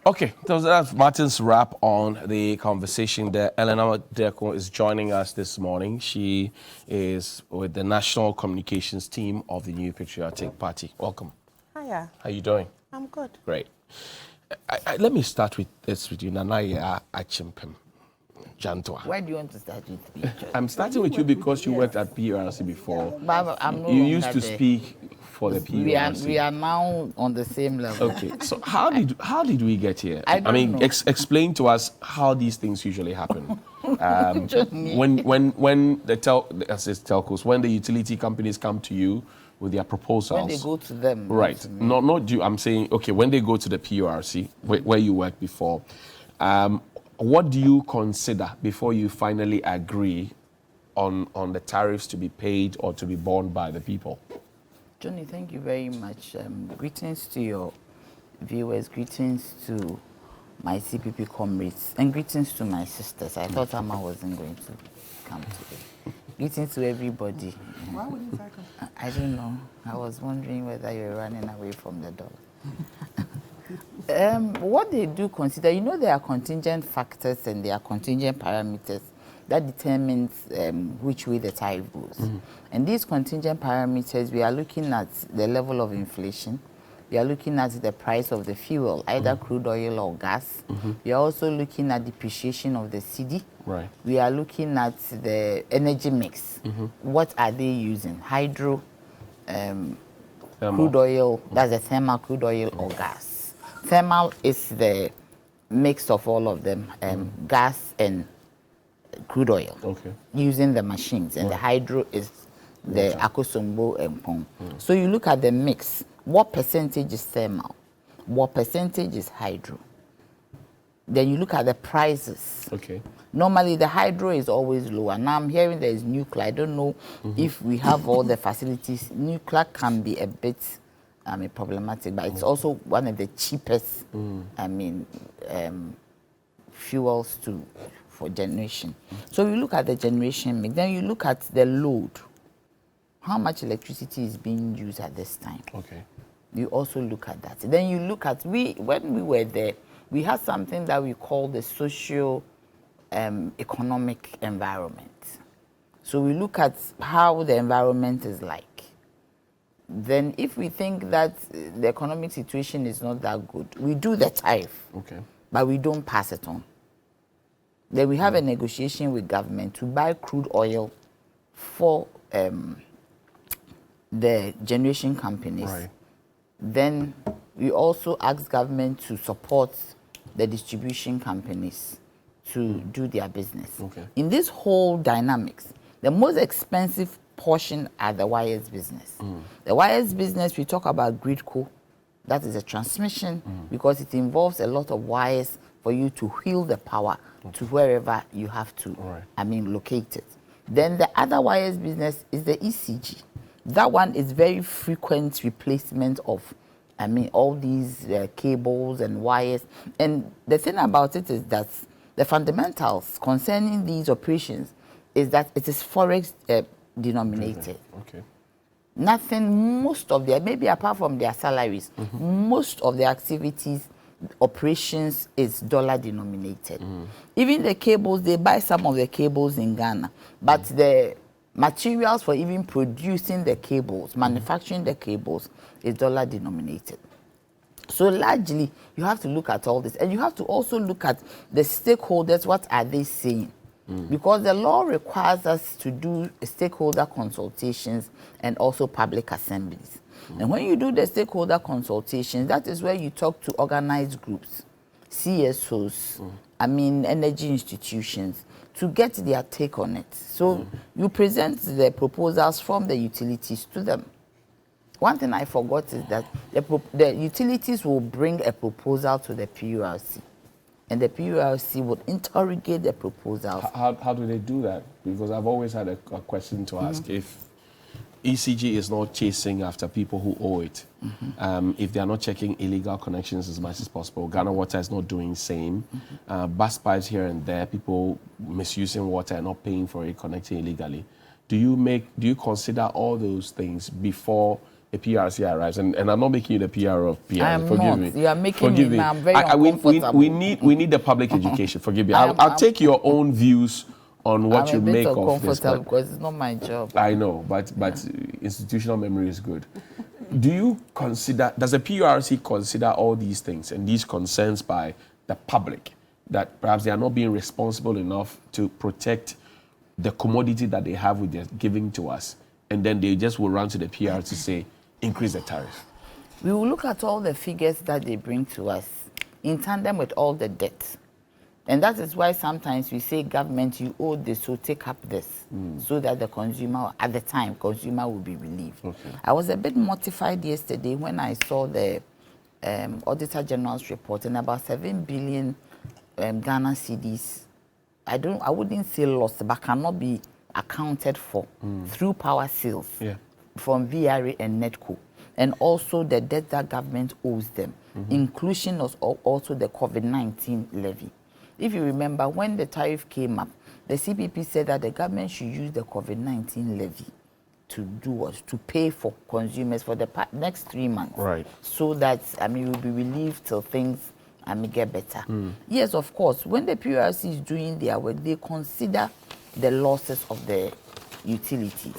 Okay, so that's Martin's wrap on the conversation there. Eleanor Deco is joining us this morning. She is with the National Communications team of the New Patriotic Party. Welcome. Hiya. How are you doing? I'm good. Great. Let me start with this with you. Nanaya Achimpem Jantoa. Why do you want to start with me? I'm starting with you because you worked at PRC before. But I'm no You longer used to there. speak for the PRC. We are now on the same level. Okay, so how did we get here? I don't know. Explain to us how these things usually happen. When the telcos, when the utility companies come to you with their proposals. When they go to them. Right. Not you. I'm saying, okay, when they go to the PRC, where you worked before, what do you consider before you finally agree on the tariffs to be paid or to be borne by the people? Johnny, thank you very much. Greetings to your viewers, greetings to my CPP comrades, and greetings to my sisters. I thought Amma wasn't going to come today. Greetings to everybody. Why wouldn't I come? I don't know. I was wondering whether you're running away from the door. What they do consider, you know, there are contingent factors and there are contingent parameters that determines which way the tariff goes. And these contingent parameters, we are looking at the level of inflation. We are looking at the price of the fuel, either crude oil or gas. We are also looking at depreciation of the cedi. Right. We are looking at the energy mix. What are they using? Hydro, crude oil, that's the thermal crude oil or gas. Thermal is the mix of all of them, gas and crude oil, using the machines, and the hydro is the akosombo and pong. So you look at the mix, what percentage is thermal, what percentage is hydro. Then you look at the prices. Okay. Normally the hydro is always lower. Now I'm hearing there is nuclear. I don't know if we have all the facilities. Nuclear can be a bit problematic, but it's also one of the cheapest fuels for generation. So you look at the generation mix, then you look at the load. How much electricity is being used at this time? Okay. You also look at that. Then you look at, when we were there, we had something that we call the socio economic environment. So we look at how the environment is like. Then if we think that the economic situation is not that good, we do the tariff, but we don't pass it on. Then we have a negotiation with government to buy crude oil for the generation companies. Right. Then we also ask government to support the distribution companies to do their business. In this whole dynamics, the most expensive portion are the wires business. The wires business, we talk about grid co. That is a transmission because it involves a lot of wires for you to wheel the power to wherever you have to, locate it. Then the other wires business is the ECG. That one is very frequent replacement of, all these cables and wires. And the thing about it is that the fundamentals concerning these operations is that it is forex denominated. Nothing, most of their, maybe apart from their salaries, most of the activities, operations is dollar denominated. Even the cables, they buy some of the cables in Ghana, but the materials for even producing the cables, manufacturing the cables, is dollar denominated. So largely, you have to look at all this, and you have to also look at the stakeholders. What are they saying? Because the law requires us to do stakeholder consultations and also public assemblies. And when you do the stakeholder consultations, that is where you talk to organized groups, CSOs, energy institutions, to get their take on it. So you present the proposals from the utilities to them. One thing I forgot is that the utilities will bring a proposal to the PURC, and the PURC would interrogate the proposals. How do they do that? Because I've always had a question to ask. If ECG is not chasing after people who owe it, if they are not checking illegal connections as much as possible, Ghana Water is not doing the same. Bus pipes here and there, people misusing water and not paying for it, connecting illegally. Do you consider all those things before a PRC arrives, and I'm not making you the PR of PR. I am Forgive not. me. You are making Forgive me. me. I'm very we uncomfortable. need the public education. Forgive me. I'll take your own views on what you make of this. Because it's not my job. I know, but institutional memory is good. Do you consider? Does the PRC consider all these things and these concerns by the public that perhaps they are not being responsible enough to protect the commodity that they have with their giving to us, and then they just will run to the PRC to say increase the tariff? We will look at all the figures that they bring to us in tandem with all the debt. And that is why sometimes we say, government, you owe this, so take up this, so that the consumer, at the time, consumer will be relieved. Okay. I was a bit mortified yesterday when I saw the Auditor General's report, and about 7 billion Ghana cedis, I wouldn't say lost, but cannot be accounted for through power sales from VRA and NETCO, and also the debt that government owes them, inclusion of also the COVID-19 levy. If you remember, when the tariff came up, the CPP said that the government should use the COVID-19 levy to do what? To pay for consumers for the next 3 months. Right. So that, we'll be relieved till things get better. Yes, of course, when the PRC is doing their work, they consider the losses of the utilities.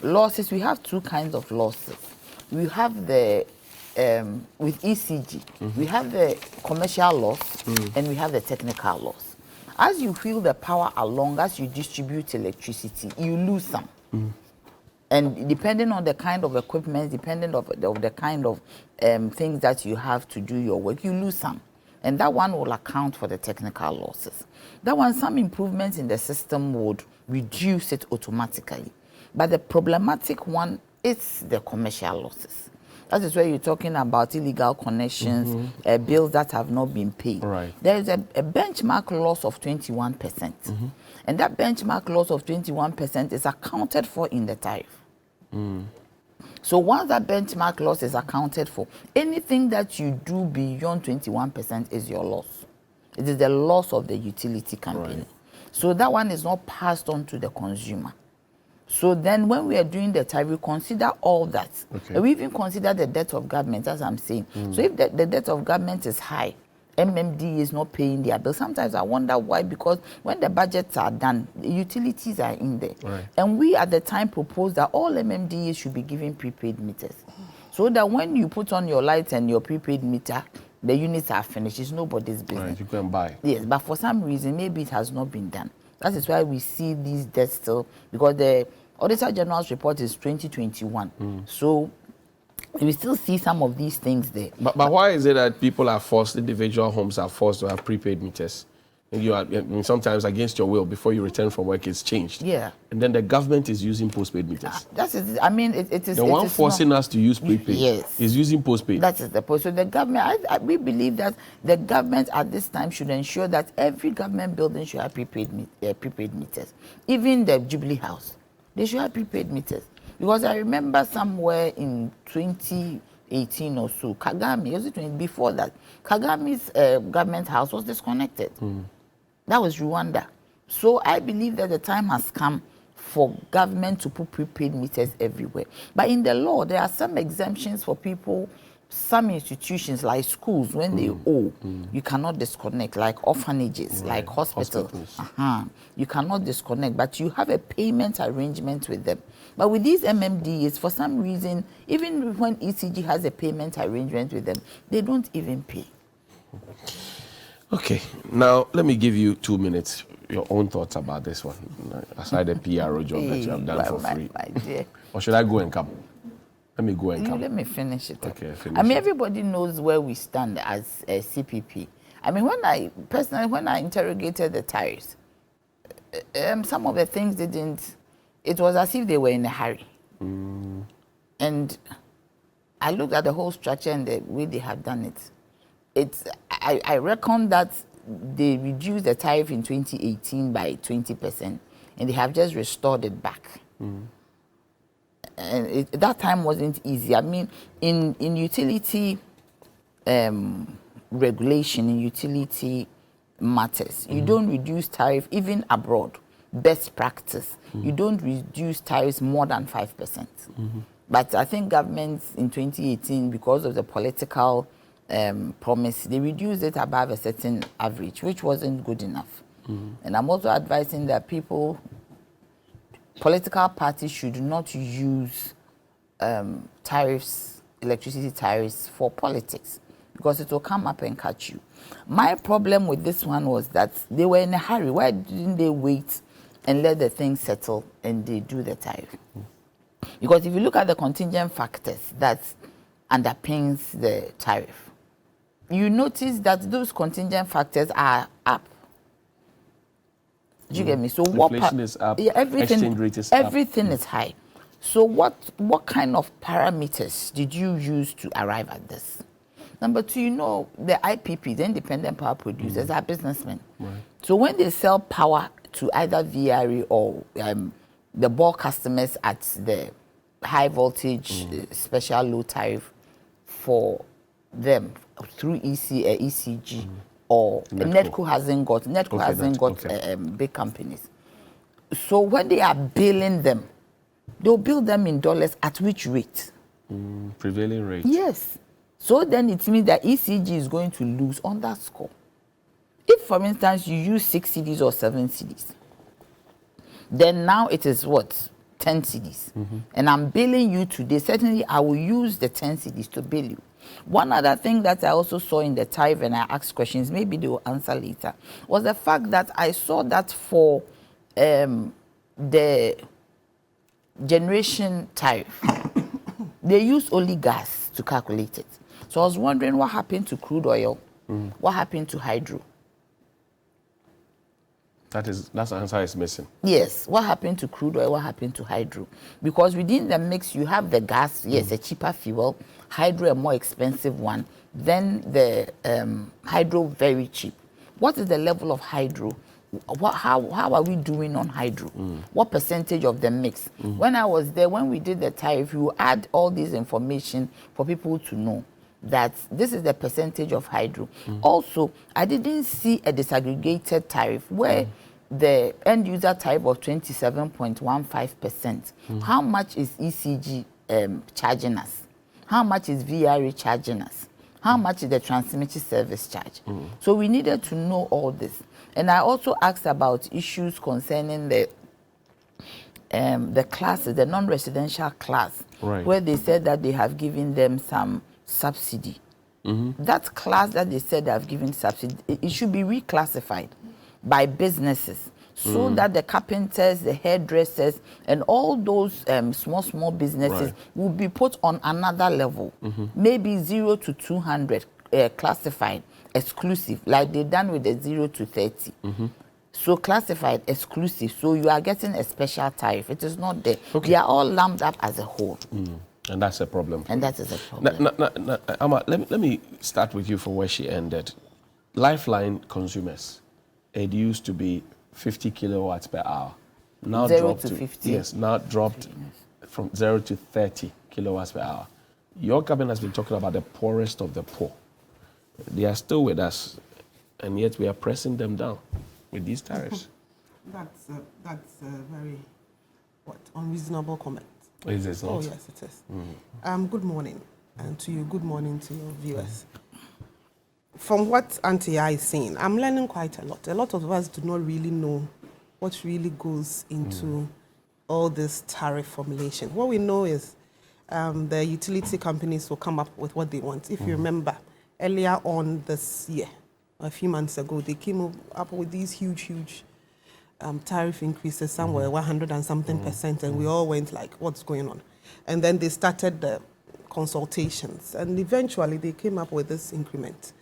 Losses, we have two kinds of losses. We have the with ECG, we have the commercial loss and we have the technical loss. As you wheel the power along, as you distribute electricity, you lose some. And depending on the kind of equipment, depending on the kind of things that you have to do your work, you lose some. And that one will account for the technical losses. That one, some improvements in the system would reduce it automatically. But the problematic one is the commercial losses. That is where you're talking about illegal connections, bills that have not been paid. Right. There is a benchmark loss of 21%. And that benchmark loss of 21% is accounted for in the tariff. So once that benchmark loss is accounted for, anything that you do beyond 21% is your loss. It is the loss of the utility company. Right. So that one is not passed on to the consumer. So then when we are doing the tariff, we consider all that. Okay. We even consider the debt of government, as I'm saying. So if the debt of government is high, MMD is not paying their bills. Sometimes I wonder why, because when the budgets are done, the utilities are in there. Right. And we at the time proposed that all MMDs should be given prepaid meters. So that when you put on your lights and your prepaid meter, the units are finished. It's nobody's business. Right, you can buy. Yes, but for some reason, maybe it has not been done. That is why we see these debts still, because the Auditor General's report is 2021. So we still see some of these things there. But why is it that people are forced, individual homes are forced to have prepaid meters? And you are, sometimes against your will, before you return from work, it's changed. Yeah. And then the government is using postpaid meters. That is, it is. The one forcing us to use prepaid is using postpaid. That is the point. So the government, we believe that the government at this time should ensure that every government building should have prepaid meters. Even the Jubilee House, they should have prepaid meters. Because I remember somewhere in 2018 or so, Kagame, before that, Kagame's government house was disconnected. That was Rwanda. So I believe that the time has come for government to put prepaid meters everywhere. But in the law, there are some exemptions for people, some institutions like schools, when they owe, you cannot disconnect, like orphanages, like hospitals. You cannot disconnect, but you have a payment arrangement with them. But with these MMDs, for some reason, even when ECG has a payment arrangement with them, they don't even pay. Okay, now let me give you 2 minutes, your own thoughts about this one, aside the PRO job that you have done for free. Dear. Or should I go and come? Let me go and come. Let me finish it. Okay, finish everybody knows where we stand as a CPP. When I interrogated the tariffs, some of the things it was as if they were in a hurry. And I looked at the whole structure and the way they have done it. I reckon that they reduced the tariff in 2018 by 20%, and they have just restored it back. And that time wasn't easy. In utility regulation, in utility matters, you don't reduce tariff even abroad. Best practice, you don't reduce tariffs more than 5%. But I think governments in 2018, because of the political promise, they reduced it above a certain average, which wasn't good enough. And I'm also advising that political parties should not use tariffs, electricity tariffs for politics, because it will come up and catch you. My problem with this one was that they were in a hurry. Why didn't they wait and let the thing settle and they do the tariff? Because if you look at the contingent factors that underpins the tariff, you notice that those contingent factors are up. Do you get me? So inflation is up, exchange rate is up. Everything is high. So what kind of parameters did you use to arrive at this? Number two, you know, the IPP, the independent power producers, are businessmen. Right. So when they sell power to either VRE or the bulk customers at the high voltage special low tariff for them through ECG or Netco hasn't got big companies. So when they are billing them, they'll bill them in dollars at which rate? Prevailing rate. Yes. So then it means that ECG is going to lose on that score. If, for instance, you use 6 cedis or 7 cedis, then now it is what? 10 cedis. And I'm billing you today. Certainly, I will use the 10 cedis to bill you. One other thing that I also saw in the tariff, and I asked questions, maybe they will answer later, was the fact that I saw that for the generation tariff, they use only gas to calculate it. So I was wondering what happened to crude oil, what happened to hydro. That's the answer is missing. Yes, what happened to crude oil, what happened to hydro? Because within the mix, you have the gas, yes, a cheaper fuel, hydro a more expensive one, then the hydro very cheap. What is the level of hydro? How are we doing on hydro? What percentage of the mix? When I was there, when we did the tariff, you add all this information for people to know that this is the percentage of hydro. Also, I didn't see a disaggregated tariff where the end user tariff of 27.15%. How much is ECG charging us? How much is VRE charging us? How much is the transmission service charge? So we needed to know all this. And I also asked about issues concerning the classes, the non-residential class, where they said that they have given them some subsidy. That class that they said they have given subsidy, it should be reclassified by businesses so that the carpenters, the hairdressers, and all those small businesses will be put on another level, maybe 0 to 200 classified, exclusive, like they done with the 0 to 30. So classified, exclusive, so you are getting a special tariff. It is not there. They are all lumped up as a whole. And that's a problem. And that is a problem. Amma, let me start with you from where she ended. Lifeline consumers, it used to be 50 kilowatts per hour. Now 0 dropped to 50. Yes, now dropped from 0 to 30 kilowatts per hour. Your government has been talking about the poorest of the poor. They are still with us, and yet we are pressing them down with these tariffs. That's a very unreasonable comment. Is it not? Oh yes, it is. Good morning, and to you. Good morning to your viewers. From what Auntie I is saying, I'm learning quite a lot. A lot of us do not really know what really goes into all this tariff formulation. What we know is the utility companies will come up with what they want. If you remember, earlier on this year, a few months ago, they came up with these huge tariff increases, somewhere 100 and something percent, and we all went like, what's going on? And then they started the consultations, and eventually they came up with this increment.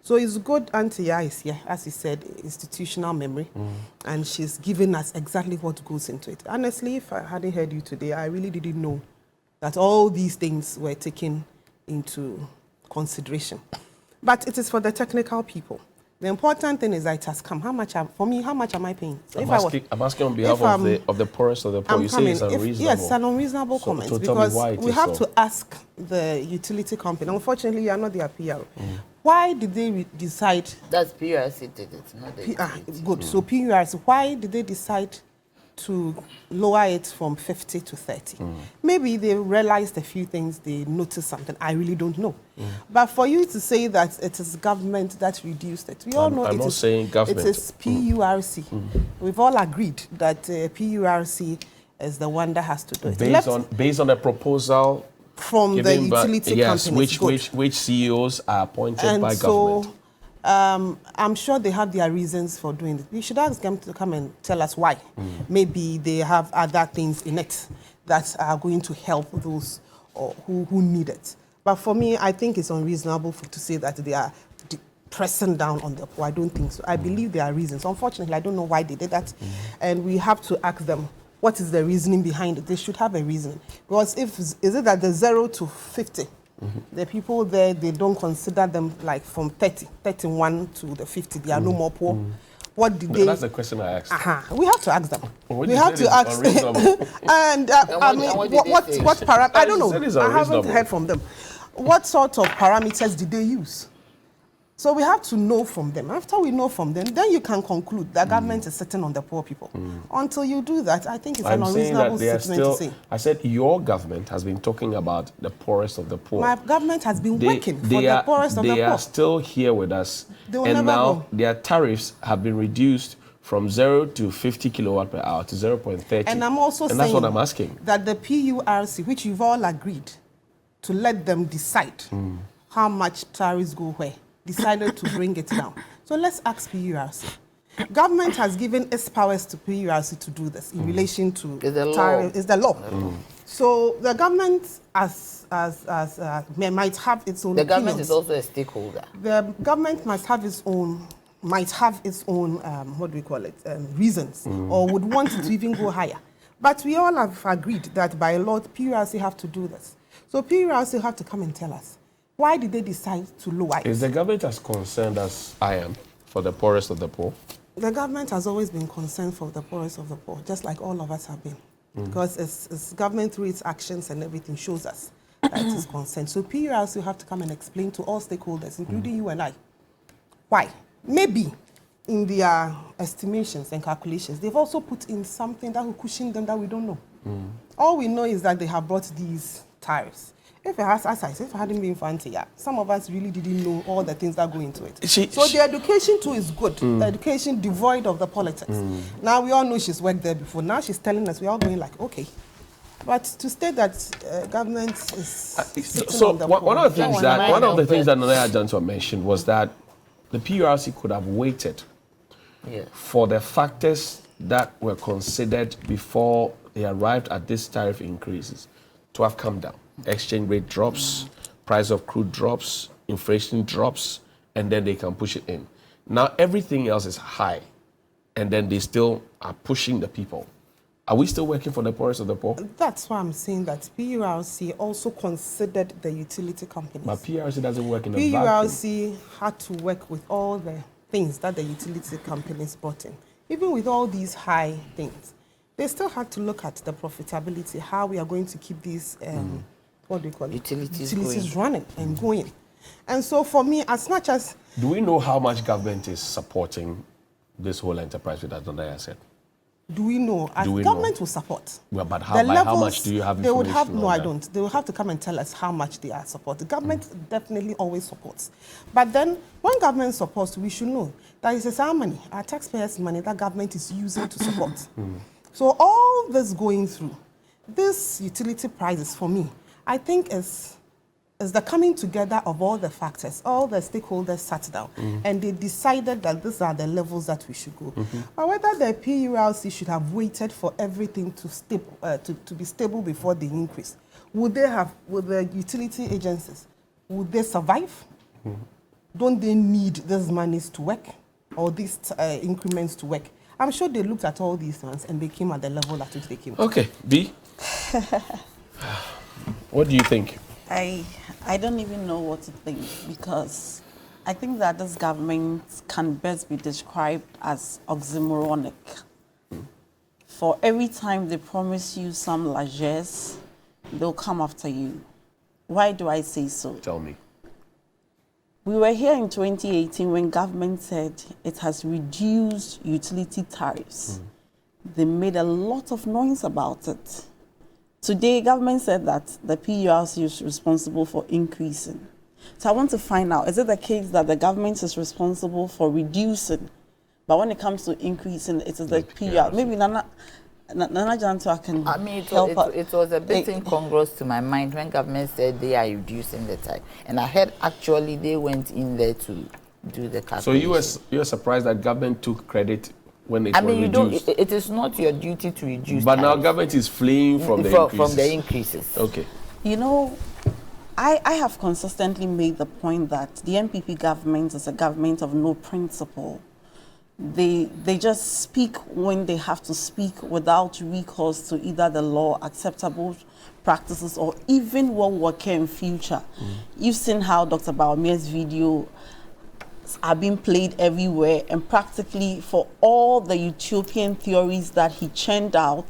So it's good Auntie is here, as he said, institutional memory, and she's given us exactly what goes into it. Honestly, if I hadn't heard you today, I really didn't know that all these things were taken into consideration. But it is for the technical people. The important thing is that it has come. How much am I paying? So I'm asking on behalf of the poorest of the poor. You say it's unreasonable. Yes, it's an unreasonable comment, because we have to ask the utility company. Unfortunately, you are not their PR. Why did they decide? That's PURC did it, not the good. So PURC, why did they decide to lower it from 50 to 30. Maybe they realized a few things, they noticed something. I really don't know. But for you to say that it is government that reduced it, we all know I'm not saying government. It is PURC. We've all agreed that PURC is the one that has to do it. Based on a proposal from the utility companies. Which CEOs are appointed by government. I'm sure they have their reasons for doing it. We should ask them to come and tell us why. Maybe they have other things in it that are going to help those who need it. But for me, I think it's unreasonable to say that they are pressing down on the poor. I don't think so. I believe there are reasons. Unfortunately, I don't know why they did that. And we have to ask them, what is the reasoning behind it? They should have a reason. Because is it that the 0 to 50, the people there, they don't consider them like from 31 to the 50, they are no more poor. What did they... That's the question I asked. We have to ask them. We have to ask. And I mean, what parameters? I don't know. I haven't heard from them. What sort of parameters did they use? So we have to know from them. After we know from them, then you can conclude that government is sitting on the poor people. Until you do that, I think it's an unreasonable statement to say. I said your government has been talking about the poorest of the poor. My government has been working for the poorest of the poor. They are still here with us. And now their tariffs have been reduced from 0 to 50 kilowatt per hour to 0.30. And I'm also saying that's what I'm asking. That the PURC, which you've all agreed to let them decide how much tariffs go where, decided to bring it down. So let's ask PURC. Government has given its powers to PURC to do this in relation to tariff. It's the law. So the government might have its own. The government is also a stakeholder. The government might have its own what do we call it, reasons, or would want to even go higher. But we all have agreed that by law, PURC have to do this. So PURC have to come and tell us, why did they decide to lower it? Is the government as concerned as I am for the poorest of the poor? The government has always been concerned for the poorest of the poor, just like all of us have been. Because it's government through its actions and everything shows us that it is concerned. So PURC have to come and explain to all stakeholders, including you and I, why. Maybe in their estimations and calculations, they've also put in something that will cushion them that we don't know. All we know is that they have brought these tariffs. If it has, as I said, if it hadn't been fancy, some of us really didn't know all the things that go into it. So the education too is good. The education devoid of the politics. Now we all know she's worked there before. Now she's telling us, we're all going like, okay. But to state that government is so one of the things that Nana Johnson mentioned was that the PURC could have waited for the factors that were considered before they arrived at this tariff increases to have come down. Exchange rate drops, price of crude drops, inflation drops, and then they can push it in. Now everything else is high, and then they still are pushing the people. Are we still working for the poorest of the poor? That's why I'm saying that PURC also considered the utility companies. But PURC doesn't work in a vacuum. PURC had to work with all the things that the utility companies brought in. Even with all these high things, they still had to look at the profitability, how we are going to keep these what do you call it? Utilities running and going. And so for me, as much as... Do we know how much government is supporting this whole enterprise with Adonai said? Do we know? Government will support. Well, but how, by how much do you have information? They would have, no, I don't. They will have to come and tell us how much they are supporting. The government definitely always supports. But then, when government supports, we should know that it's our money, our taxpayers' money that government is using to support. So all this going through, this utility prices for me, I think is the coming together of all the factors. All the stakeholders sat down and they decided that these are the levels that we should go. But whether the PURC should have waited for everything to be stable before the increase, would the utility agencies, would they survive? Don't they need these monies to work or these increments to work? I'm sure they looked at all these ones and they came at the level at which they came. Okay, B. What do you think? I don't even know what to think, because I think that this government can best be described as oxymoronic. For every time they promise you some largesse, they'll come after you. Why do I say so? Tell me. We were here in 2018 when government said it has reduced utility tariffs. they made a lot of noise about it. Today, government said that the PURC is responsible for increasing. So I want to find out, is it the case that the government is responsible for reducing, but when it comes to increasing, it is the PURC? Maybe Nana Janto can help. It was a bit incongruous to my mind when government said they are reducing the tax. And I heard actually they went in there to do the calculation. So you were surprised that government took credit when it was reduced? It is not your duty to reduce. But now government is fleeing from the increases. Okay. You know, I have consistently made the point that the NPP government is a government of no principle. They just speak when they have to speak without recourse to either the law, acceptable practices, or even what will occur in future. You've seen how Dr. Bawumia's video are being played everywhere, and practically for all the utopian theories that he churned out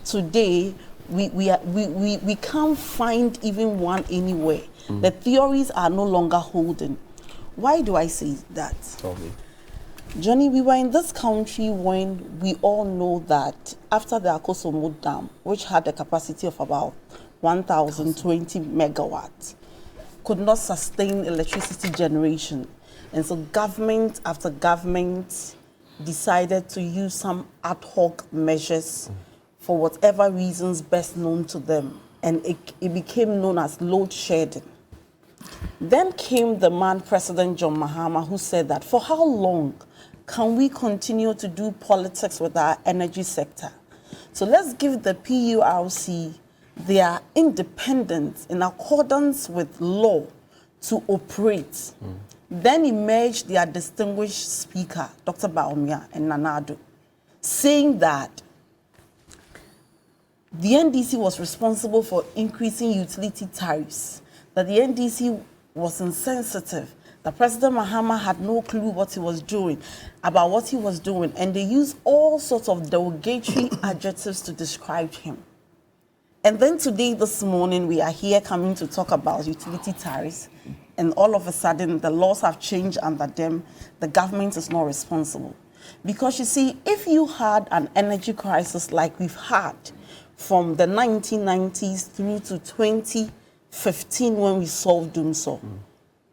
today, we can't find even one anywhere. The theories are no longer holding. Why do I say that? Tell me. Johnny, we were in this country when we all know that after the Akosomo Dam, which had a capacity of about 1,020 megawatts, could not sustain electricity generation. And so government after government decided to use some ad hoc measures for whatever reasons best known to them. And it became known as load shedding. Then came the man, President John Mahama, who said that for how long can we continue to do politics with our energy sector? So let's give the PURC their independence in accordance with law to operate. Then emerged their distinguished speaker, Dr. Bawumia and Nanado, saying that the NDC was responsible for increasing utility tariffs, that the NDC was insensitive, that President Mahama had no clue what he was doing, about what he was doing, and they used all sorts of derogatory adjectives to describe him. And then today, this morning, we are here coming to talk about utility tariffs, and all of a sudden, the laws have changed under them. The government is not responsible. Because you see, if you had an energy crisis like we've had from the 1990s through to 2015 when we solved Dumso,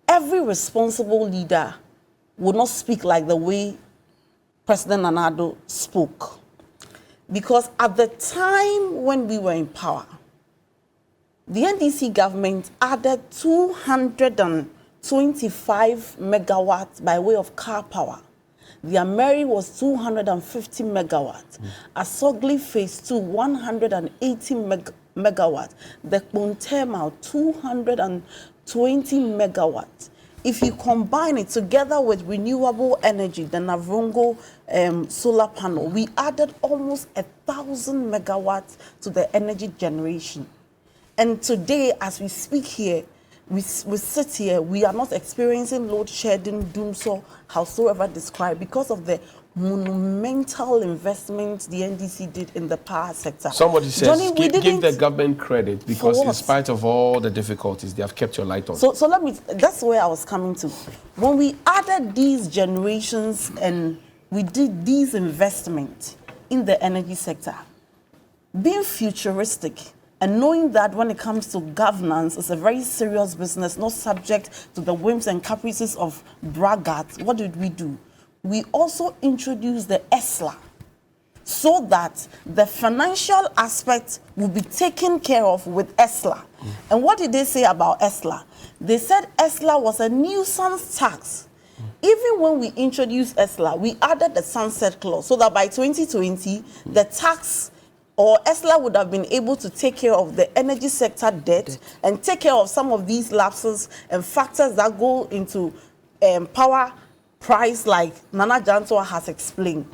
every responsible leader would not speak like the way President Nanado spoke. Because at the time when we were in power, the NDC government added 225 megawatts by way of car power. The Ameri was 250 megawatts. Asogli Phase 2, 180 megawatts. The Kpontema, 220 megawatts. If you combine it together with renewable energy, the Navrongo solar panel, we added almost 1,000 megawatts to the energy generation. And today, as we speak here, we sit here, we are not experiencing load shedding, Dumso, howsoever described, because of the monumental investments the NDC did in the power sector. Somebody says, Johnny, give the government credit, because in spite of all the difficulties, they have kept your light on. So that's where I was coming to. When we added these generations and we did these investments in the energy sector, being futuristic, and knowing that when it comes to governance, it's a very serious business, not subject to the whims and caprices of braggarts, what did we do? We also introduced the ESLA so that the financial aspect will be taken care of with ESLA. And what did they say about ESLA? They said ESLA was a nuisance tax. Even when we introduced ESLA, we added the sunset clause so that by 2020, the tax or ESLA would have been able to take care of the energy sector debt and take care of some of these lapses and factors that go into power price, like Nana Janto has explained.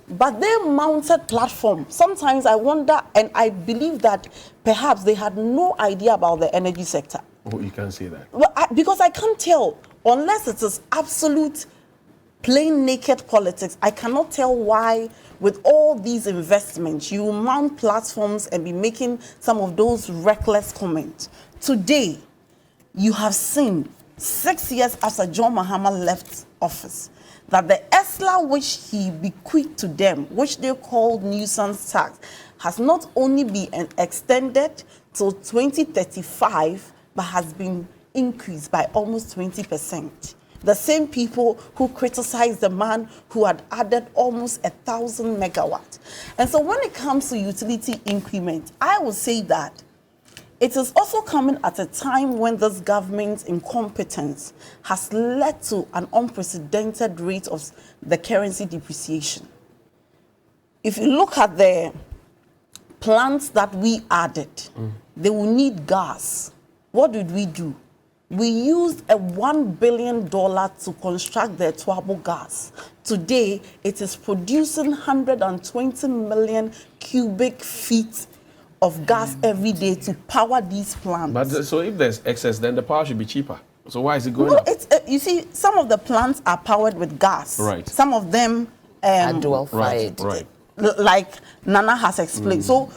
But they mounted platform. Sometimes I wonder, and I believe that perhaps they had no idea about the energy sector. Oh, you can't say that. Well, because I can't tell, unless it is absolute plain naked politics, I cannot tell why with all these investments, you mount platforms and be making some of those reckless comments. Today, you have seen 6 years after John Mahama left office, that the ESLA which he bequeathed to them, which they called nuisance tax, has not only been extended till 2035, but has been increased by almost 20%. The same people who criticized the man who had added almost 1,000 megawatts. And so when it comes to utility increment, I would say that it is also coming at a time when this government's incompetence has led to an unprecedented rate of the currency depreciation. If you look at the plants that we added, they will need gas. What did we do? We used a $1 billion to construct the Tuabo gas. Today, it is producing 120 million cubic feet of gas every day to power these plants. But so if there's excess, then the power should be cheaper. So why is it going No, up? it's, you see, some of the plants are powered with gas. Right. Some of them are dual-fired. Right. like Nana has explained. So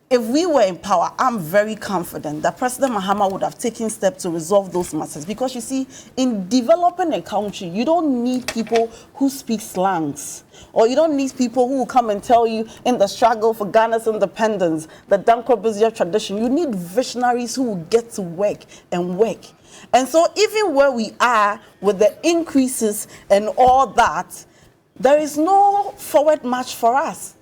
if we were in power, I'm very confident that President Mahama would have taken steps to resolve those matters. Because you see, in developing a country, you don't need people who speak slangs. Or you don't need people who will come and tell you in the struggle for Ghana's independence, the Dankwa tradition. You need visionaries who will get to work and work. And so even where we are with the increases and all that, there is no forward march for us.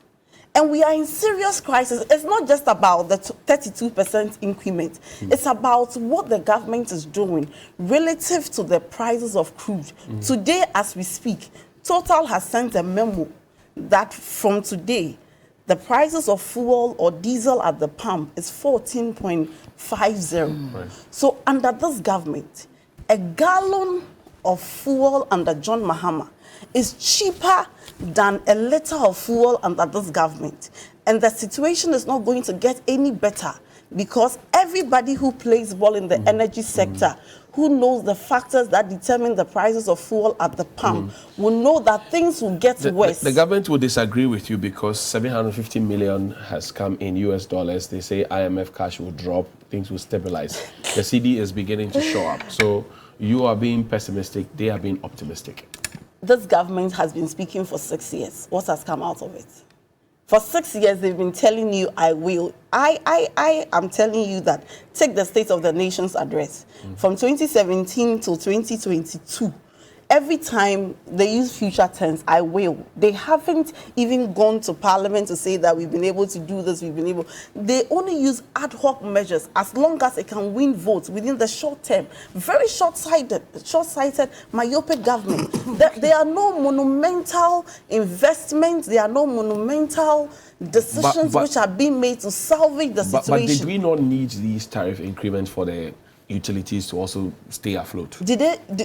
And we are in serious crisis. It's not just about the 32% increment. It's about what the government is doing relative to the prices of crude. Today, as we speak, Total has sent a memo that from today, the prices of fuel or diesel at the pump is 14.50. Right. So under this government, a gallon of fuel under John Mahama is cheaper than a liter of fuel under this government. And the situation is not going to get any better because everybody who plays ball in the energy sector, who knows the factors that determine the prices of fuel at the pump, will know that things will get worse. The government will disagree with you because 750 million has come in US dollars. They say IMF cash will drop, things will stabilize. The CD is beginning to show up. So you are being pessimistic, they are being optimistic. This government has been speaking for 6 years. What has come out of it? For 6 years, they've been telling you, I will. I am telling you that take the State of the Nation's address. From 2017 to 2022, every time they use future tense, I will. They haven't even gone to Parliament to say that we've been able to do this, we've been able. They only use ad hoc measures as long as it can win votes within the short term. Very short-sighted, myopic government. There are no monumental investments, there are no monumental decisions which are being made to salvage the situation. But did we not need these tariff increments for the utilities to also stay afloat?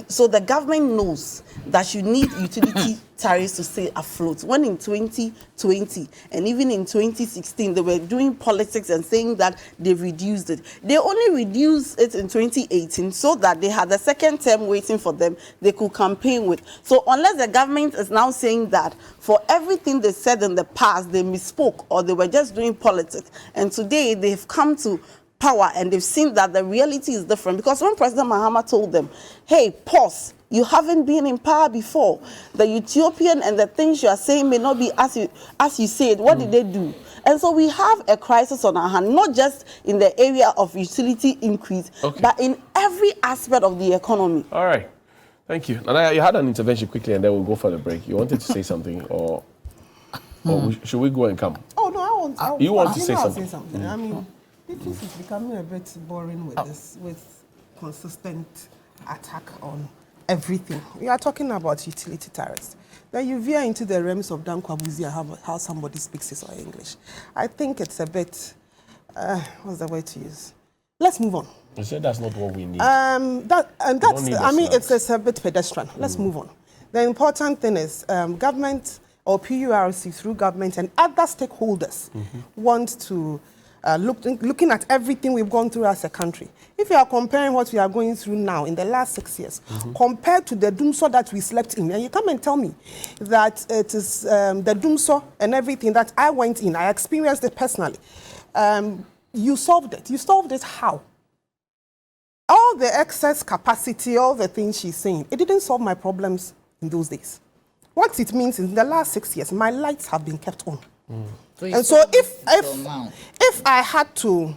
So the government knows that you need utility tariffs to stay afloat. When in 2020 and even in 2016, they were doing politics and saying that they reduced it. They only reduced it in 2018 so that they had a second term waiting for them they could campaign with. So unless the government is now saying that for everything they said in the past, they misspoke or they were just doing politics, and today they've come to power and they've seen that the reality is different. Because when President Mahama told them, hey, pause, you haven't been in power before. The Ethiopian and the things you are saying may not be as you said. What did they do? And so we have a crisis on our hand, not just in the area of utility increase, but in every aspect of the economy. All right. Thank you. Nana, you had an intervention quickly and then we'll go for the break. You wanted to say something or should we go and come? Oh, no, I want you want to say something? I mean, this is becoming a bit boring with this, with consistent attack on everything. We are talking about utility tariffs. Then you veer into the realms of Dankwa how somebody speaks his or English. I think it's a bit, what's the word to use? Let's move on. You said that's not what we need. It's a bit pedestrian. Let's move on. The important thing is government or PURC through government and other stakeholders want to looking at everything we've gone through as a country. If you are comparing what we are going through now in the last 6 years, compared to the doomsday that we slept in, and you come and tell me that it is the doomsday and everything that I went in, I experienced it personally. You solved it. You solved it how? All the excess capacity, all the things she's saying, it didn't solve my problems in those days. What it means is in the last 6 years, my lights have been kept on. So So if I had to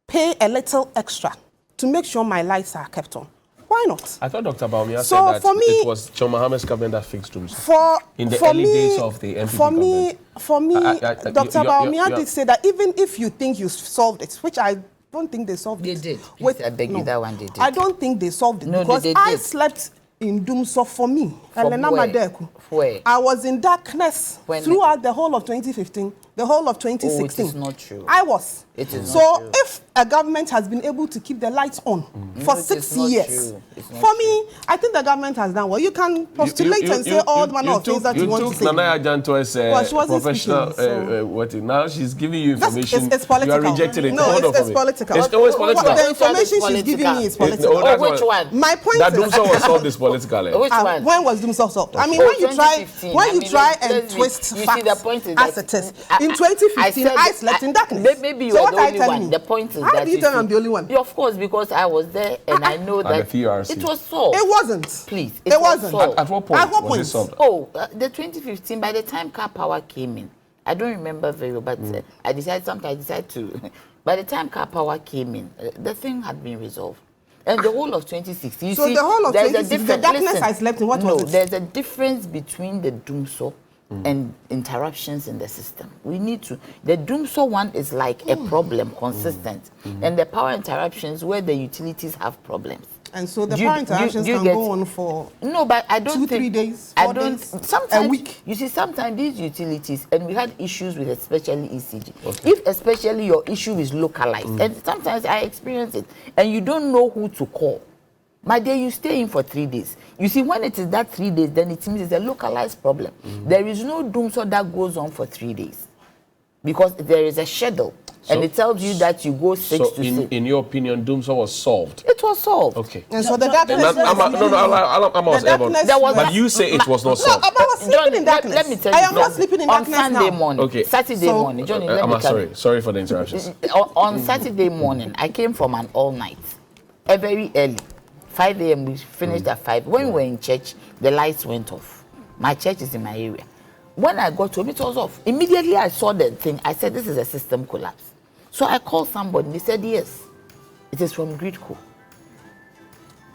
pay a little extra to make sure my lights are kept on, why not? I thought Dr. Baumia So said that for me, it was John Mohammed's government that fixed Dumso. In the early days of the MPP government. For me, Dr. Baumia did say that even if you think you solved it, which I don't think they solved it. They did. Please, I beg you, that one they did. I don't think they solved it, No, because they I did. slept in Dumso for me. From where? I was in darkness When? throughout the whole of 2015, the whole of 2016. Oh, it is not true. I was. It is so not true. if a government has been able to keep the lights on for No, it 6 is not years, true. It's not for me, I think the government has done well. You can postulate and say all manner of things that you want to say. You took Nana Ajanto as Well, she wasn't professional. speaking, Now she's giving you information. It's political. You are rejecting it. No, Hold on for it's me. political. It's always political. The information she's giving me is political. Which one? My point That is Dumso was solved is political. Which one? when was Dumso solved? I mean, Oh, when you try 2015. and twist you see, facts the point is as that it is. In 2015, I slept in darkness. Maybe you So are what the are you only telling one. me? The point is How that do you tell I'm the only one? Yeah, of course, because I was there and I know that the TRC. it was solved. It wasn't. Please, It wasn't. solved. At what point At what was it point? solved? Oh, the 2015, by the time car power came in, I don't remember very well, but I decided to, by the time car power came in, the thing had been resolved. And the whole of 2016, you So see, the whole of there's a 2016, the difference. darkness Listen, I slept in, what no, was it? there's a difference between the Dumso and interruptions in the system. We need to, the Dumso one is like a problem, consistent. And the power interruptions where the utilities have problems. And so the Do you- power interactions do you can get- go on for No, but I don't 2, think 3 days, I 4 don't. days, Sometimes a week. You see, sometimes these utilities, and we had issues with especially ECG. If especially your issue is localized, and sometimes I experience it, and you don't know who to call. My dear, you stay in for 3 days. You see, when it is that 3 days, then it means it's a localized problem. There is no Dumso that goes on for 3 days, because there is a schedule. And it tells you that you go 6 So to 6. in your opinion, Dumso was solved? It was solved. Okay. And so the darkness. But you say it was not solved. I was sleeping in darkness. Let me tell you. I am not sleeping in on darkness Sunday now. morning, Okay. Saturday So- morning, Johnny, let me tell sorry. you. Sorry for the interruptions. On Saturday morning, I came from an all night, very early, 5 a.m. We finished at 5. When we were in church, the lights went off. My church is in my area. When I got home, it was off. Immediately I saw the thing. I said, this is a system collapse. So I called somebody. They said, yes, it is from Gridco.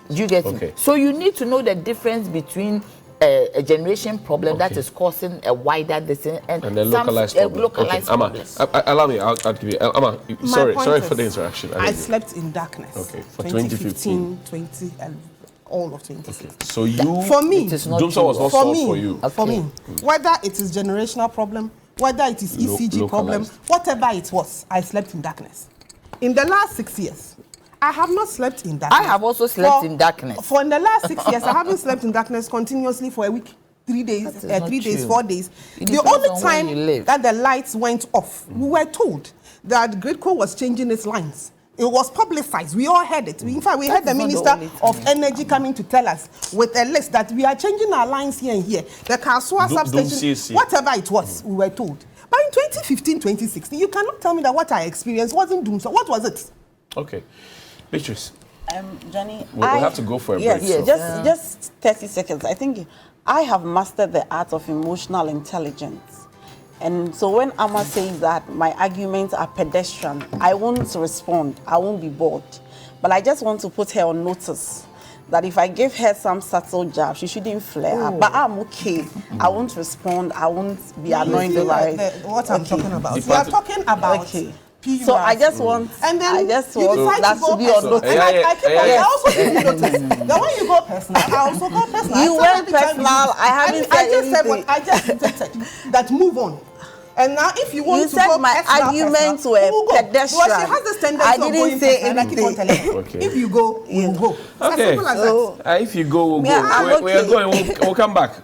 Do you get Okay. it? So you need to know the difference between a generation problem that is causing a wider distance and a localized problem. localized Okay, problem. allow me. I'll give you. Amma, sorry point for the is, interaction. I slept in darkness. Okay, for 2015, 20, and all of 2016. Okay. So you, For me, It is not Dumso true. was not for solved me, for you. for me, whether it is generational problem, whether it is ECG problem, localized. whatever it was, I slept in darkness. In the last 6 years, I have not slept in darkness. I have also slept in darkness. For in the last 6 years, I haven't slept in darkness continuously for a week, 3 days, That is not 3 days, true. 4 days. It The depends only on where you time live. that the lights went off, we were told that Gridco was changing its lines. It was publicized. We all heard it. In fact, we heard the is not the Minister only time. of Energy coming to tell us with a list that we are changing our lines here and here. The Kasua substation, CC. whatever it was, we were told. But in 2015, 2016, you cannot tell me that what I experienced wasn't Dumso. What was it? Okay, Beatrice. Johnny, We'll have to go for a yes, break. Yes, so- just 30 seconds. I think I have mastered the art of emotional intelligence. And so when Amma says that my arguments are pedestrian, I won't respond. I won't be bored. But I just want to put her on notice that if I give her some subtle jab, she shouldn't flare up. But I'm okay. I won't respond. I won't be annoyed over it. What I'm talking about. The We are part- talking about Okay. PURs. So I just want, And then I just you want decide that to go to be on personal. notice. And I keep on, yeah. I also give you notice. Then when you go personal, I also go personal. You I went every time personal, you- I haven't I said just said anything. what I just said. That move on. And now if you want You to said go my personal, arguments personal, were we will go. pedestrian. Because she has this tendency I of didn't going say personal, and I keep on anything. telling her. Okay. If you go, we will go. It's as Okay. simple as that. So, If you go, we'll Yeah, go. I'm We are okay. going. We'll come back.